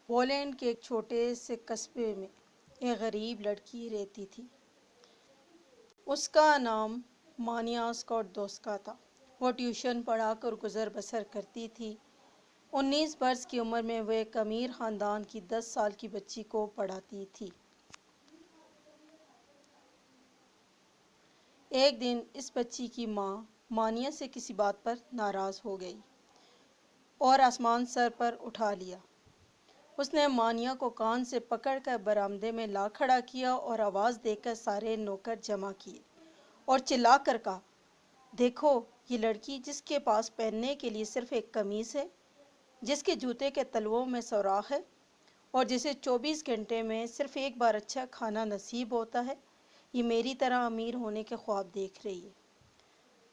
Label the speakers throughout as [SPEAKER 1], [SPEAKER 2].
[SPEAKER 1] Poland کے ایک چھوٹے سے قصبے میں ایک غریب لڑکی رہتی تھی۔ اس کا نام مانیا سکوردوسکا تھا۔ وہ ٹیوشن پڑھا کر گزر بسر کرتی تھی۔ 19 برس کی عمر میں وہ ایک امیر خاندان کی 10 سال کی بچی کو پڑھاتی تھی۔ ایک دن اس بچی کی ماں مانیا سے کسی بات پر ناراض ہو گئی اور آسمان سر پر اٹھا لیا۔ اس نے مانیا کو کان سے پکڑ کر برآمدے میں لا کھڑا کیا اور آواز دے کر سارے نوکر جمع کیے اور چلا کر کہا، دیکھو یہ لڑکی جس کے پاس پہننے کے لیے صرف ایک قمیص ہے، جس کے جوتے کے تلووں میں سوراخ ہے اور جسے 24 گھنٹے میں صرف ایک بار اچھا کھانا نصیب ہوتا ہے، یہ میری طرح امیر ہونے کے خواب دیکھ رہی ہے۔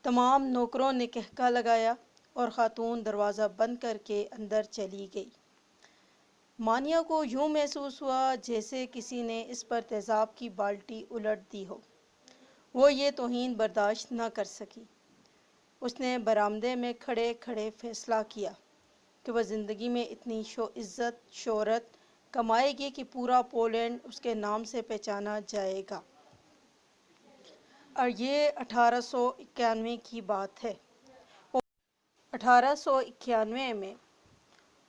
[SPEAKER 1] تمام نوکروں نے کہکا لگایا اور خاتون دروازہ بند کر کے اندر چلی گئی۔ مانیا کو یوں محسوس ہوا جیسے کسی نے اس پر تیزاب کی بالٹی الٹ دی ہو۔ وہ یہ توہین برداشت نہ کر سکی۔ اس نے برآمدے میں کھڑے کھڑے فیصلہ کیا کہ وہ زندگی میں اتنی عزت شہرت کمائے گی کہ پورا پولینڈ اس کے نام سے پہچانا جائے گا۔ اور یہ 1891 کی بات ہے۔ 1891 میں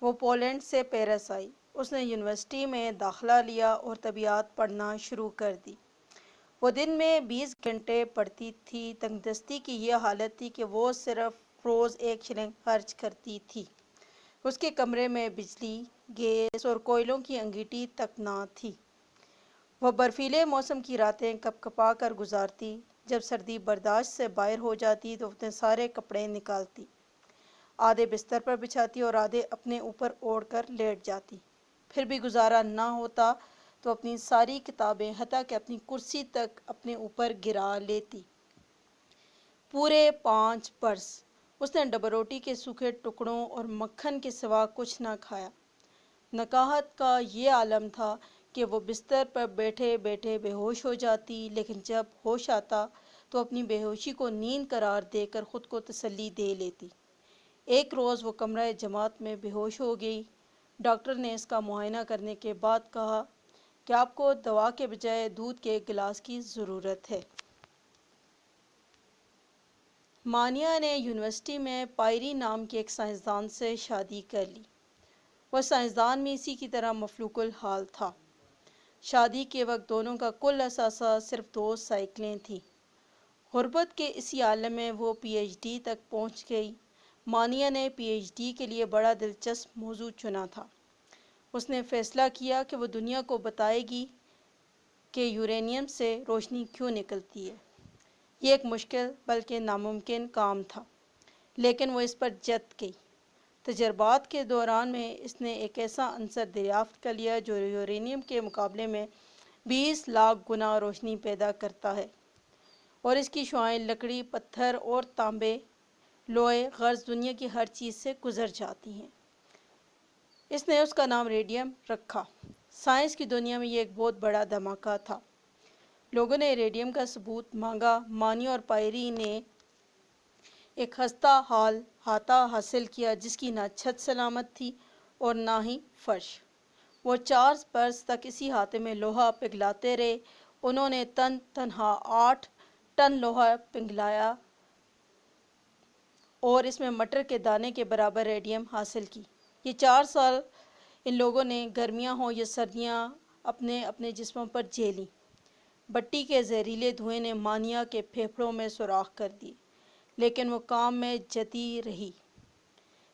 [SPEAKER 1] وہ پولینڈ سے پیرس آئی۔ اس نے یونیورسٹی میں داخلہ لیا اور طبیعیات پڑھنا شروع کر دی۔ وہ دن میں 20 گھنٹے پڑھتی تھی۔ تنگ دستی کی یہ حالت تھی کہ وہ صرف روز 1 شلنگ خرچ کرتی تھی۔ اس کے کمرے میں بجلی، گیس اور کوئلوں کی انگیٹھی تک نہ تھی۔ وہ برفیلے موسم کی راتیں کپ کپا کر گزارتی۔ جب سردی برداشت سے باہر ہو جاتی تو اپنے سارے کپڑے نکالتی، آدھے بستر پر بچھاتی اور آدھے اپنے اوپر اوڑھ کر لیٹ جاتی۔ پھر بھی گزارا نہ ہوتا تو اپنی ساری کتابیں حتیٰ کہ اپنی کرسی تک اپنے اوپر گرا لیتی۔ پورے 5 برس اس نے ڈبل روٹی کے سوکھے ٹکڑوں اور مکھن کے سوا کچھ نہ کھایا۔ نکاہت کا یہ عالم تھا کہ وہ بستر پر بیٹھے بیٹھے بے ہوش ہو جاتی، لیکن جب ہوش آتا تو اپنی بے ہوشی کو نیند قرار دے کر خود کو تسلی دے لیتی۔ ایک روز وہ کمرہ جماعت میں بے ہوش ہو گئی۔ ڈاکٹر نے اس کا معائنہ کرنے کے بعد کہا کہ آپ کو دوا کے بجائے دودھ کے ایک گلاس کی ضرورت ہے۔ مانیا نے یونیورسٹی میں پائری نام کے ایک سائنسدان سے شادی کر لی۔ وہ سائنسدان بھی اسی کی طرح مفلوج الحال تھا۔ شادی کے وقت دونوں کا کل اثاثہ صرف 2 سائیکلیں تھیں۔ غربت کے اسی عالم میں وہ پی ایچ ڈی تک پہنچ گئی۔ مانیا نے پی ایچ ڈی کے لیے بڑا دلچسپ موضوع چنا تھا۔ اس نے فیصلہ کیا کہ وہ دنیا کو بتائے گی کہ یورینیم سے روشنی کیوں نکلتی ہے۔ یہ ایک مشکل بلکہ ناممکن کام تھا، لیکن وہ اس پر جت گئی۔ تجربات کے دوران میں اس نے ایک ایسا عنصر دریافت کر لیا جو یورینیم کے مقابلے میں 20 لاکھ گنا روشنی پیدا کرتا ہے، اور اس کی شعاعیں لکڑی، پتھر اور تانبے، لوہے، غرض دنیا کی ہر چیز سے گزر جاتی ہیں۔ اس نے اس کا نام ریڈیم رکھا۔ سائنس کی دنیا میں یہ ایک بہت بڑا دھماکہ تھا۔ لوگوں نے ریڈیم کا ثبوت مانگا۔ مانیا اور پائری نے ایک خستہ حال احاطہ حاصل کیا جس کی نہ چھت سلامت تھی اور نہ ہی فرش۔ وہ 4 برس تک اسی احاطے میں لوہا پگھلاتے رہے۔ انہوں نے تنہا 8 ٹن لوہا پگھلایا اور اس میں مٹر کے دانے کے برابر ریڈیم حاصل کی۔ یہ 4 سال ان لوگوں نے گرمیاں ہوں یا سردیاں اپنے اپنے جسموں پر جھیلیں۔ بٹی کے زہریلے دھوئیں نے مانیا کے پھیپھڑوں میں سوراخ کر دیے، لیکن وہ کام میں جتی رہی۔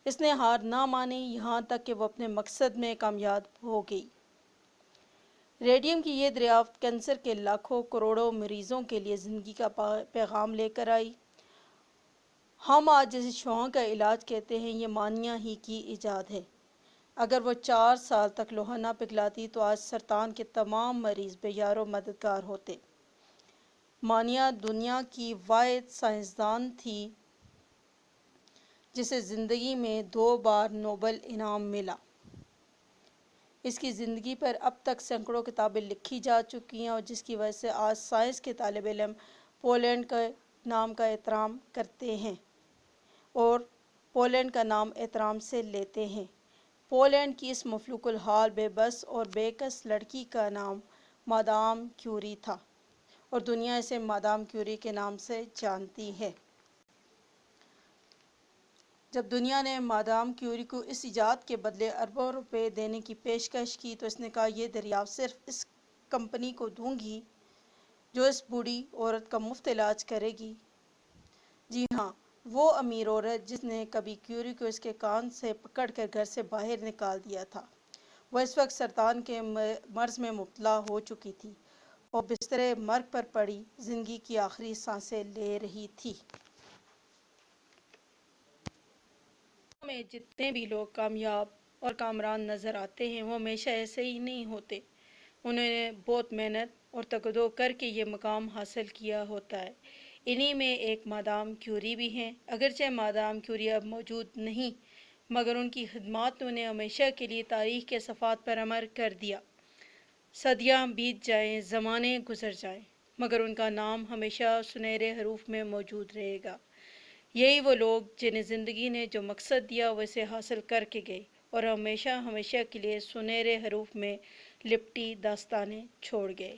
[SPEAKER 1] اس نے ہار نہ مانی یہاں تک کہ وہ اپنے مقصد میں کامیاب ہو گئی۔ ریڈیم کی یہ دریافت کینسر کے لاکھوں کروڑوں مریضوں کے لیے زندگی کا پیغام لے کر آئی۔ ہم آج جسے شعاع کا علاج کہتے ہیں، یہ مانیا ہی کی ایجاد ہے۔ اگر وہ 4 سال تک لوہا نہ پگھلاتی تو آج سرطان کے تمام مریض بے یار و مددگار ہوتے۔ مانیا دنیا کی واحد سائنسدان تھی جسے زندگی میں 2 بار نوبل انعام ملا۔ اس کی زندگی پر اب تک سینکڑوں کتابیں لکھی جا چکی ہیں اور جس کی وجہ سے آج سائنس کے طالب علم پولینڈ کے نام کا احترام کرتے ہیں اور پولینڈ کا نام احترام سے لیتے ہیں۔ پولینڈ کی اس مفلوک الحال بے بس اور بے کس لڑکی کا نام مادام کیوری تھا اور دنیا اسے مادام کیوری کے نام سے جانتی ہے۔ جب دنیا نے مادام کیوری کو اس ایجاد کے بدلے اربوں روپے دینے کی پیشکش کی تو اس نے کہا یہ دریافت صرف اس کمپنی کو دوں گی جو اس بوڑھی عورت کا مفت علاج کرے گی۔ جی ہاں، وہ امیر عورت جس نے کبھی کیوری کو اس کے کان سے پکڑ کر گھر سے باہر نکال دیا تھا، وہ اس وقت سرطان کے مرض میں مبتلا ہو چکی تھی اور بسترِ مرگ پر پڑی زندگی کی آخری سانسیں لے رہی تھی۔ میں جتنے بھی لوگ کامیاب اور کامران نظر آتے ہیں وہ ہمیشہ ایسے ہی نہیں ہوتے، انہوں نے بہت محنت اور تگدو کر کے یہ مقام حاصل کیا ہوتا ہے۔ انہی میں ایک مادام کیوری بھی ہیں۔ اگرچہ مادام کیوری اب موجود نہیں مگر ان کی خدمات نے انہیں ہمیشہ کے لیے تاریخ کے صفحات پر امر کر دیا۔ صدیاں بیت جائیں، زمانے گزر جائیں، مگر ان کا نام ہمیشہ سنہرے حروف میں موجود رہے گا۔ یہی وہ لوگ جنہیں زندگی نے جو مقصد دیا وہ اسے حاصل کر کے گئے اور ہمیشہ ہمیشہ کے لیے سنہرے حروف میں لپٹی داستانیں چھوڑ گئے۔